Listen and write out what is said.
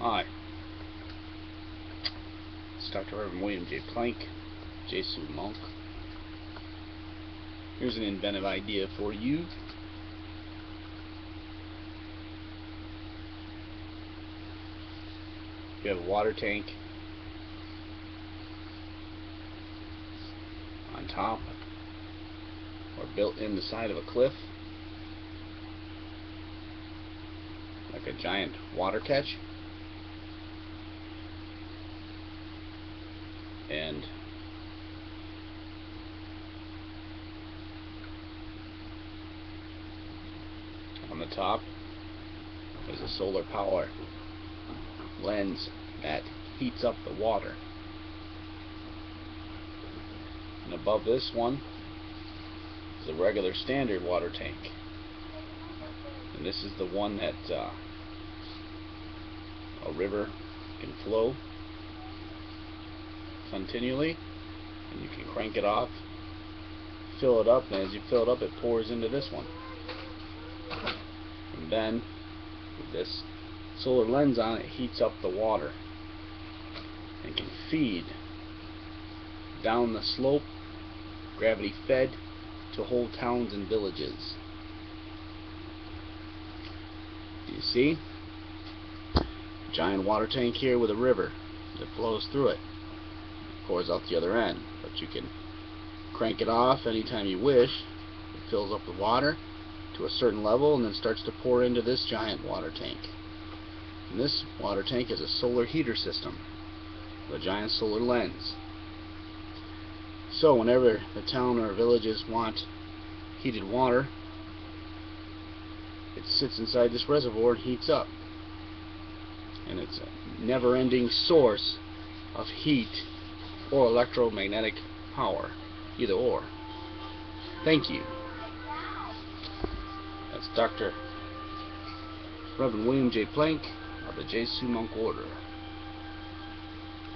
Hi, it's Dr. Reverend William J. Plank, Jesuit monk. Here's an inventive idea for you. You have a water tank on top or built in the side of a cliff, like a giant water catch, and on the top is a solar power lens that heats up the water, and above this one is a regular standard water tank, and this is the one that a river can flow continually, and you can crank it off, fill it up, and as you fill it up, it pours into this one. And then with this solar lens on, it heats up the water and can feed down the slope, gravity fed, to whole towns and villages. Do you see? Giant water tank here with a river that flows through it. It pours out the other end, but you can crank it off anytime you wish. It fills up the water to a certain level and then starts to pour into this giant water tank. And this water tank is a solar heater system with a giant solar lens. So whenever the town or villages want heated water, it sits inside this reservoir and heats up. And it's a never-ending source of heat or electromagnetic power, either or. Thank you. That's Dr. Reverend William J. Plank of the Jesuit Monk Order.